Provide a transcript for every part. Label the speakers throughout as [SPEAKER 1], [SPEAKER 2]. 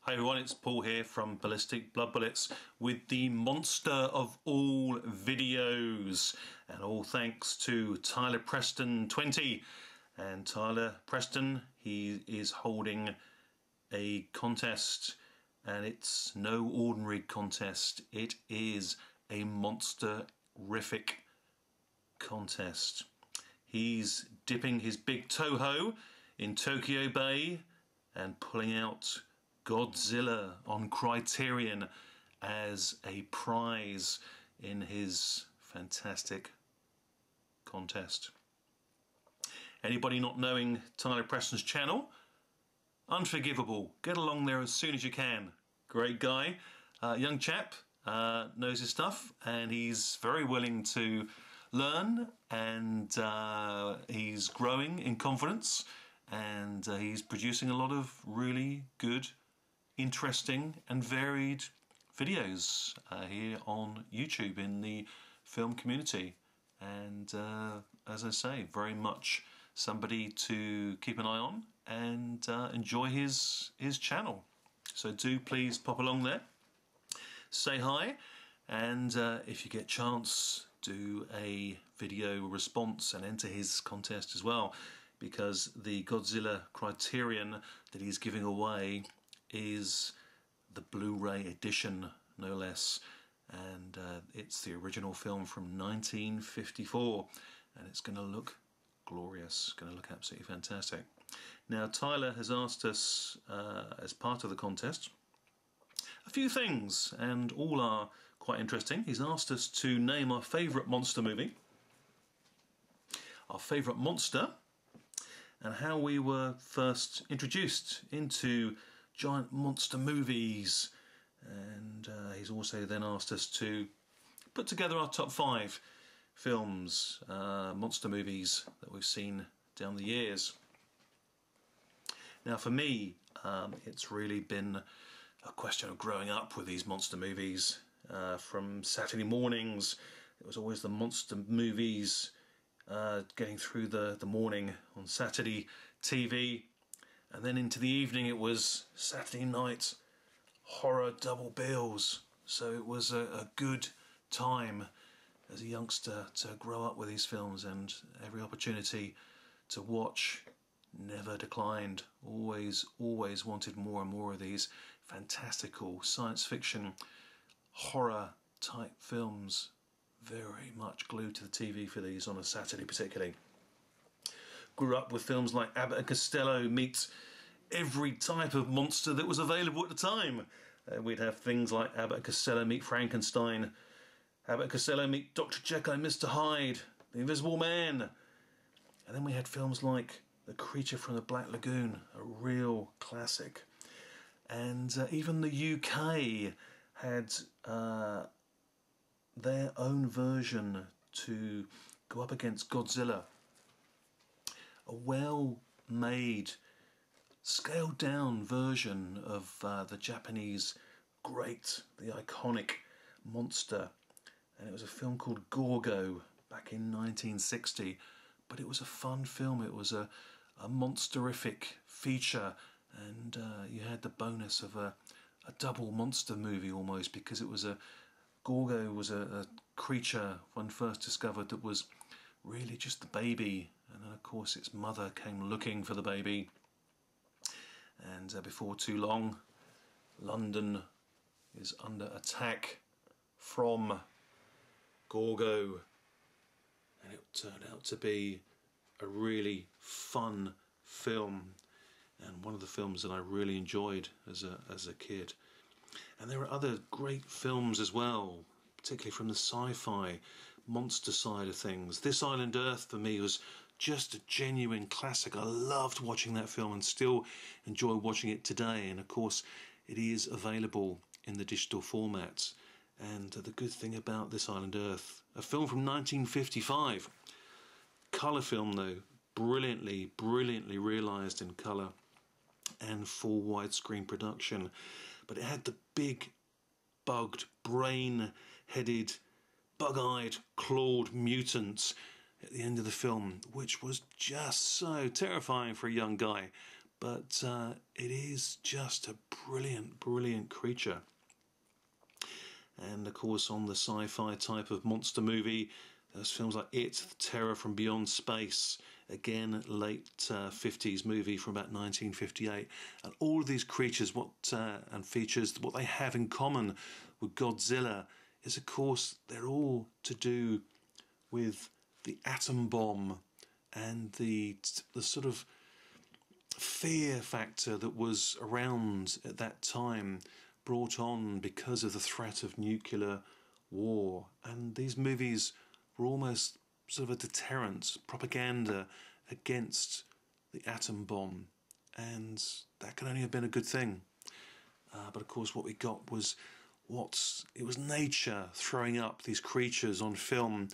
[SPEAKER 1] Hi everyone, it's Paul here from Ballistic Blood Bullets with the monster of all videos, and all thanks to Tyler Preston 20. And Tyler Preston, he is holding a contest, and it's no ordinary contest, it is a monster-rific contest. He's dipping his big Toho in Tokyo Bay and pulling out Godzilla on Criterion as a prize in his fantastic contest. Anybody not knowing Tyler Preston's channel? Unforgivable. Get along there as soon as you can. Great guy, young chap, knows his stuff, and he's very willing to learn, and he's growing in confidence, and he's producing a lot of really good, interesting and varied videos here on YouTube in the film community. And as I say, very much somebody to keep an eye on and enjoy his channel. So do please pop along there, say hi, and if you get a chance, do a video response and enter his contest as well, because the Godzilla Criterion that he's giving away is the Blu-ray edition, no less, and it's the original film from 1954, and it's going to look glorious, going to look absolutely fantastic. Now Tyler has asked us, as part of the contest, a few things, and all are quite interesting. He's asked us to name our favourite monster movie, our favourite monster, and how we were first introduced into giant monster movies. And he's also then asked us to put together our top 5 films, monster movies that we've seen down the years. Now for me, it's really been a question of growing up with these monster movies. From Saturday mornings, it was always the monster movies getting through the morning on Saturday TV, and then into the evening it was Saturday night horror double bills. So it was a good time as a youngster to grow up with these films, and every opportunity to watch never declined. Always wanted more and more of these fantastical science fiction horror type films. Very much glued to the TV for these on a Saturday particularly. Grew up with films like Abbott and Costello meets every type of monster that was available at the time. We'd have things like Abbott and Costello meet Frankenstein, Abbott and Costello meet Dr. Jekyll and Mr. Hyde, The Invisible Man, and then we had films like The Creature from the Black Lagoon, a real classic. And even the UK had their own version to go up against Godzilla. A well-made, scaled-down version of the Japanese great, the iconic monster. And it was a film called Gorgo back in 1960. But it was a fun film. It was a monsterific feature, and you had the bonus of a double monster movie almost, because it was Gorgo was a creature one first discovered that was really just the baby, and then of course its mother came looking for the baby, and before too long London is under attack from Gorgo, and it turned out to be a really fun film, and one of the films that I really enjoyed as a kid. And there are other great films as well, particularly from the sci-fi monster side of things. This Island Earth for me was just a genuine classic. I loved watching that film and still enjoy watching it today, and of course it is available in the digital format. And the good thing about This Island Earth, a film from 1955, colour film though, brilliantly realised in colour and full widescreen production, but it had the big bugged, brain-headed, bug-eyed, clawed mutants at the end of the film, which was just so terrifying for a young guy. but it is just a brilliant, brilliant creature. And of course, on the sci-fi type of monster movie, there's films like It, Terror from Beyond Space, again late 50s movie from about 1958. And all of these creatures and features, what they have in common with Godzilla is, of course, they're all to do with the atom bomb and the sort of fear factor that was around at that time, brought on because of the threat of nuclear war. And these movies were almost sort of a deterrent, propaganda against the atom bomb, and that could only have been a good thing. But of course what we got was it was nature throwing up these creatures on film,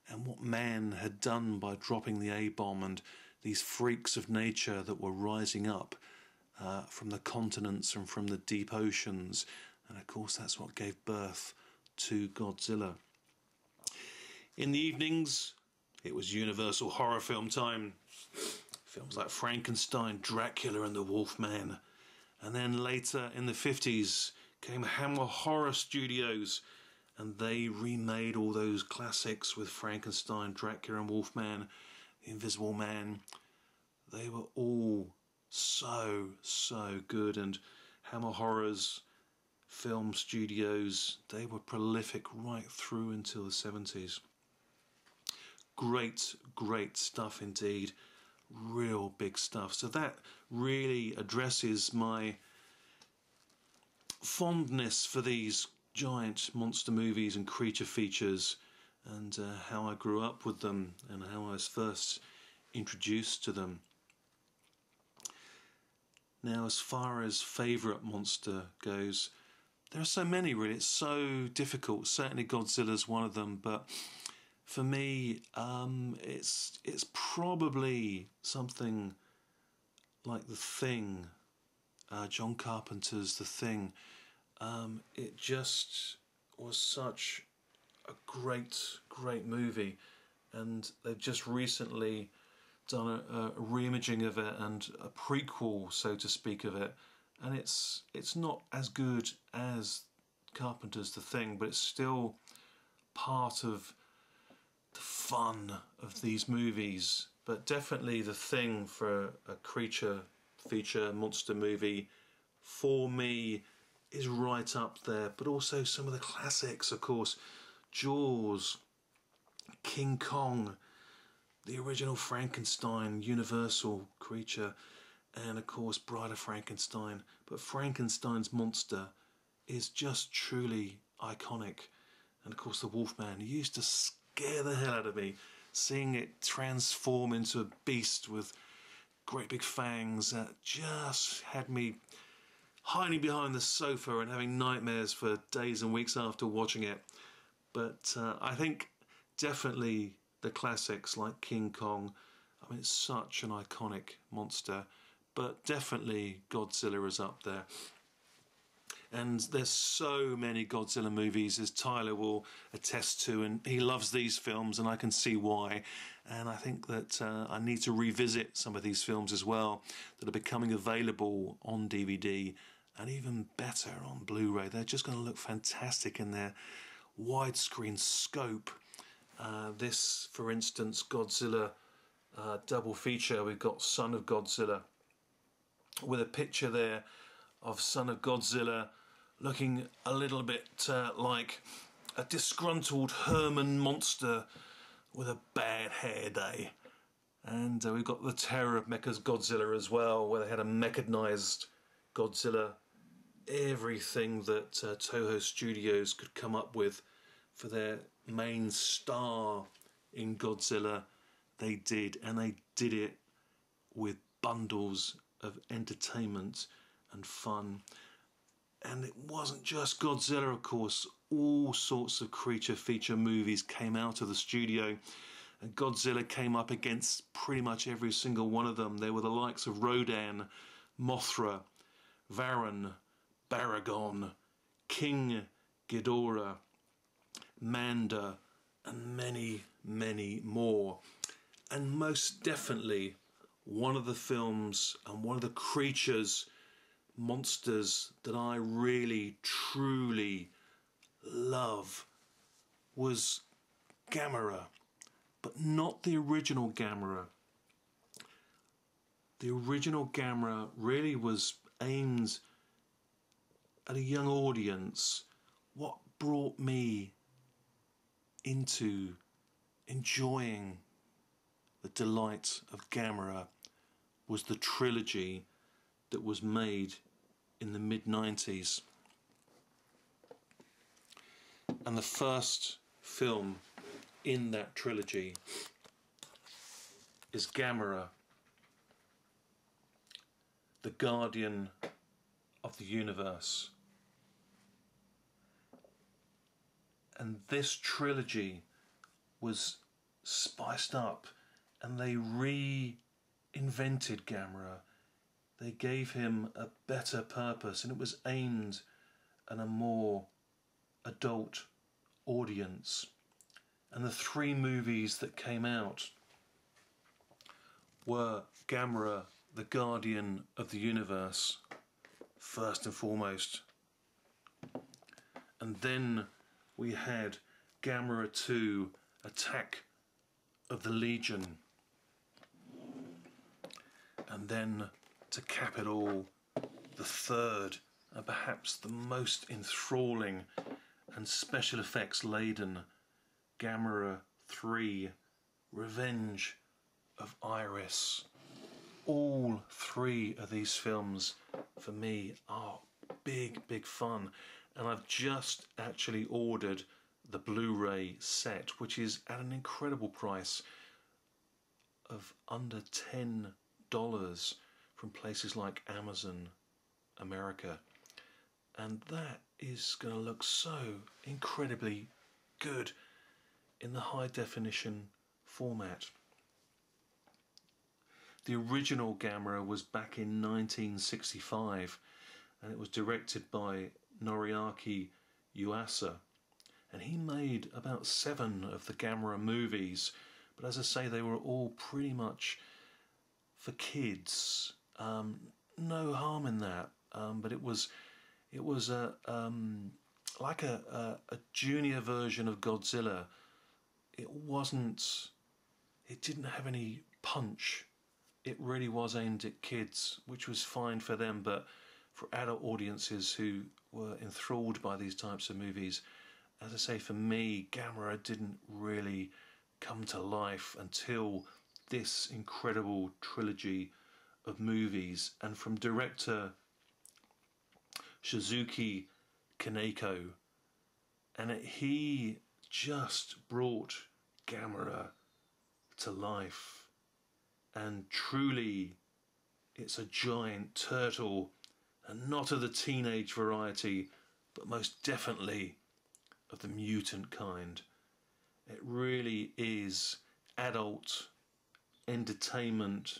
[SPEAKER 1] and what man had done by dropping the A-bomb, and these freaks of nature that were rising up from the continents and from the deep oceans. And of course that's what gave birth to Godzilla. In the evenings, it was Universal horror film time. Films like Frankenstein, Dracula and the Wolfman. And then later in the 50s came Hammer Horror Studios, and they remade all those classics with Frankenstein, Dracula and Wolfman, The Invisible Man. They were all so, so good, and Hammer Horror's film studios, they were prolific right through until the 70s. Great, great stuff indeed. Real big stuff. So that really addresses my fondness for these giant monster movies and creature features, and how I grew up with them and how I was first introduced to them. Now, as far as favourite monster goes, there are so many really. It's so difficult. Certainly Godzilla's one of them, but for me, it's probably something like The Thing, John Carpenter's The Thing. It just was such a great, great movie, and they've just recently done a re-imaging of it and a prequel, so to speak, of it, and it's not as good as Carpenter's The Thing, but it's still part of the fun of these movies. But definitely The Thing for a creature feature monster movie for me is right up there. But also some of the classics, of course, Jaws, King Kong, the original Frankenstein, Universal creature, and of course Bride of Frankenstein. But Frankenstein's monster is just truly iconic. And of course the Wolfman, he used to scare the hell out of me, seeing it transform into a beast with great big fangs that just had me hiding behind the sofa and having nightmares for days and weeks after watching it. But I think definitely the classics like King Kong, I mean, it's such an iconic monster, but definitely Godzilla is up there. And there's so many Godzilla movies, as Tyler will attest to, and he loves these films, and I can see why. And I think that I need to revisit some of these films as well that are becoming available on DVD, and even better on Blu-ray. They're just going to look fantastic in their widescreen scope. This, for instance, Godzilla double feature, we've got Son of Godzilla, with a picture there of Son of Godzilla looking a little bit like a disgruntled Herman monster with a bad hair day. And we've got the Terror of Mechagodzilla as well, where they had a mechanized Godzilla. Everything that Toho Studios could come up with for their main star in Godzilla, they did, and they did it with bundles of entertainment and fun. And it wasn't just Godzilla, of course. All sorts of creature feature movies came out of the studio, and Godzilla came up against pretty much every single one of them. They were the likes of Rodan, Mothra, Varan, Baragon, King Ghidorah, Manda, and many, many more. And most definitely, one of the films and one of the creatures, monsters that I really, truly love was Gamera, but not the original Gamera. The original Gamera really was aimed at a young audience. What brought me into enjoying the delight of Gamera was the trilogy that was made in the mid-90s. And the first film in that trilogy is Gamera, the Guardian of the Universe. And this trilogy was spiced up, and they reinvented Gamera. They gave him a better purpose, and it was aimed at a more adult audience. And the three movies that came out were Gamera, the Guardian of the Universe, first and foremost. And then we had Gamera 2, Attack of the Legion. And then, to cap it all, the third, and perhaps the most enthralling and special effects laden, Gamera 3, Revenge of Iris. All three of these films, for me, are big, big fun. And I've just actually ordered the Blu-ray set, which is at an incredible price of under $10 from places like Amazon America. And that is going to look so incredibly good in the high definition format. The original Gamera was back in 1965, and it was directed by Noriaki Yuasa, and he made about 7 of the Gamera movies, but as I say, they were all pretty much for kids. No harm in that, but it was like a junior version of Godzilla. It didn't have any punch. It really was aimed at kids, which was fine for them, but for adult audiences who were enthralled by these types of movies, as I say, for me, Gamera didn't really come to life until this incredible trilogy of movies, and from director Shizuki Kaneko, and he just brought Gamera to life. And truly, it's a giant turtle, and not of the teenage variety, but most definitely of the mutant kind. It really is adult entertainment,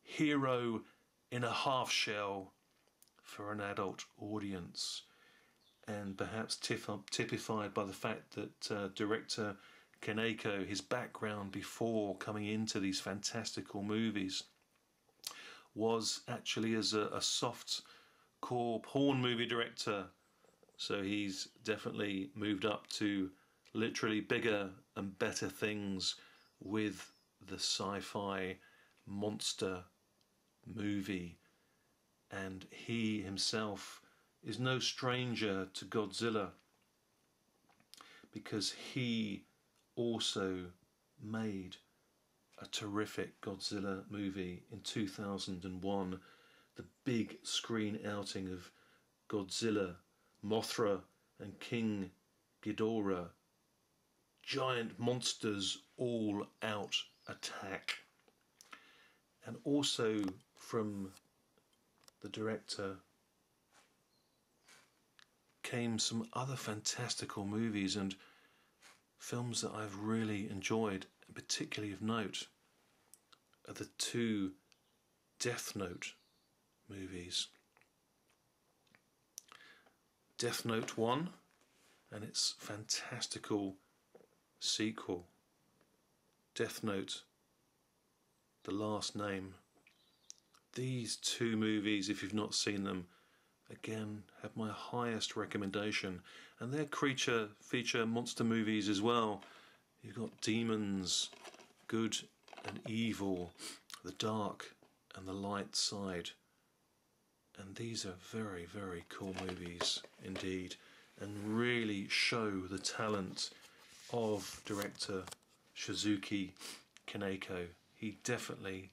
[SPEAKER 1] hero in a half shell for an adult audience, and perhaps typified by the fact that director Kaneko, his background before coming into these fantastical movies was actually as a soft core porn movie director, so he's definitely moved up to literally bigger and better things with the sci-fi monster movie. And he himself is no stranger to Godzilla, because he also made a terrific Godzilla movie in 2001, the big screen outing of Godzilla, Mothra and King Ghidorah, giant monsters all out attack. And also from the director came some other fantastical movies and films that I've really enjoyed, and particularly of note are the 2 Death Note movies. Death Note 1 and its fantastical sequel, Death Note The Last Name. These two movies, if you've not seen them, again, have my highest recommendation. And they're creature feature monster movies as well. You've got demons, good and evil, the dark and the light side. And these are very, very cool movies indeed, and really show the talent of director Shizuki Kaneko. He definitely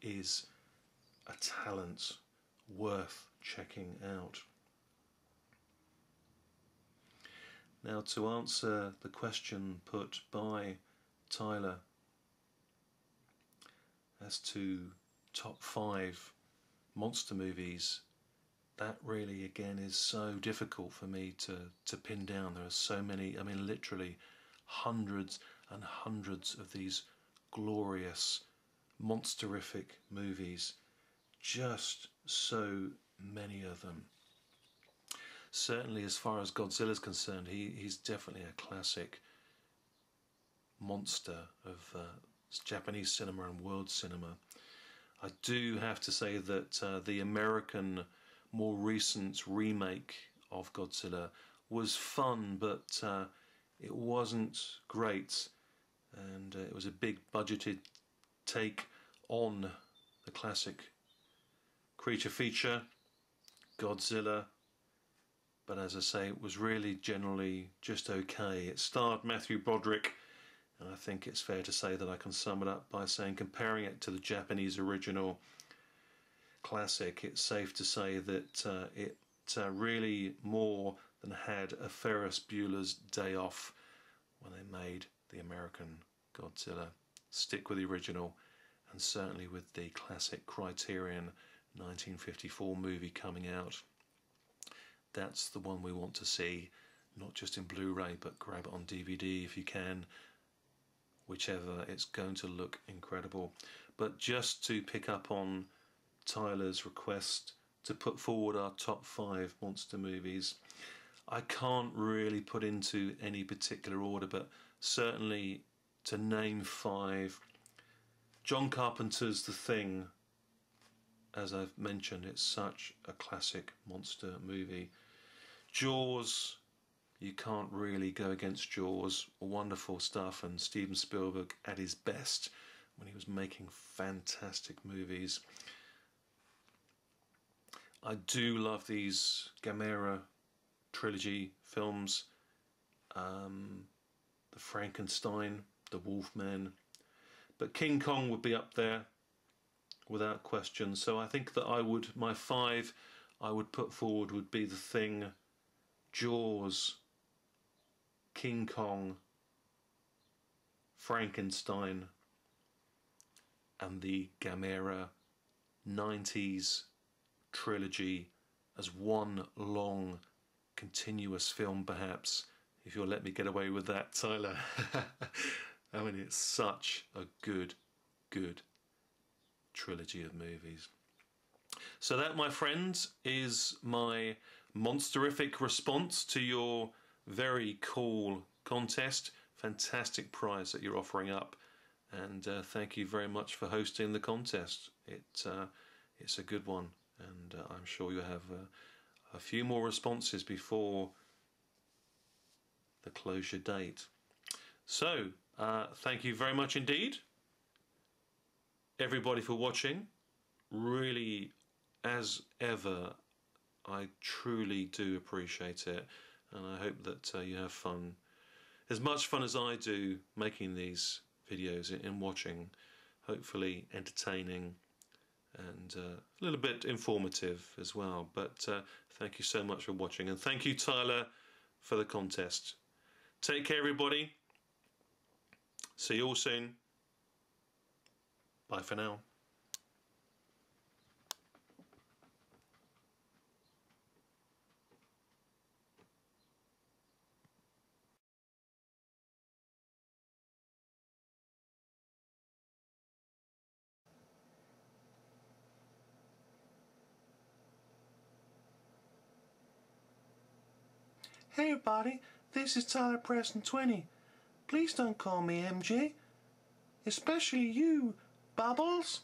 [SPEAKER 1] is a talent worth checking out. Now, to answer the question put by Tyler as to top 5 monster movies, that really again is so difficult for me to pin down. There are so many, I mean literally hundreds and hundreds of these glorious monsterific movies, just so many of them. Certainly as far as Godzilla's concerned, he's definitely a classic monster of Japanese cinema and world cinema. I do have to say that the American, more recent remake of Godzilla was fun, but it wasn't great, and it was a big budgeted take on the classic creature feature, Godzilla. But as I say, it was really generally just okay. It starred Matthew Broderick, and I think it's fair to say that I can sum it up by saying, comparing it to the Japanese original classic, it's safe to say that it really more than had a Ferris Bueller's Day Off when they made the American Godzilla. Stick with the original, and certainly with the classic Criterion 1954 movie coming out. That's the one we want to see, not just in Blu-ray, but grab it on DVD if you can. Whichever, it's going to look incredible. But just to pick up on Tyler's request to put forward our top 5 monster movies, I can't really put into any particular order, but certainly to name 5, John Carpenter's The Thing. As I've mentioned, it's such a classic monster movie. Jaws, you can't really go against Jaws. Wonderful stuff, and Steven Spielberg at his best when he was making fantastic movies. I do love these Gamera trilogy films. The Frankenstein, the Wolfman. But King Kong would be up there without question. So I think that my 5 I would put forward would be The Thing, Jaws, King Kong, Frankenstein, and the Gamera 90s trilogy as one long continuous film, perhaps, if you'll let me get away with that, Tyler. I mean, it's such a good trilogy of movies. So that, my friends, is my monsterific response to your very cool contest. Fantastic prize that you're offering up, and thank you very much for hosting the contest. It's a good one, and I'm sure you'll have a few more responses before the closure date. So thank you very much indeed, everybody, for watching. Really, as ever, I truly do appreciate it, and I hope that you have fun, as much fun as I do making these videos and watching. Hopefully entertaining and a little bit informative as well. But thank you so much for watching, and thank you, Tyler, for the contest. Take care, everybody. See you all soon. Bye for now. Hey everybody, this is Tyler Preston 20. Please don't call me MJ. Especially you, Bubbles?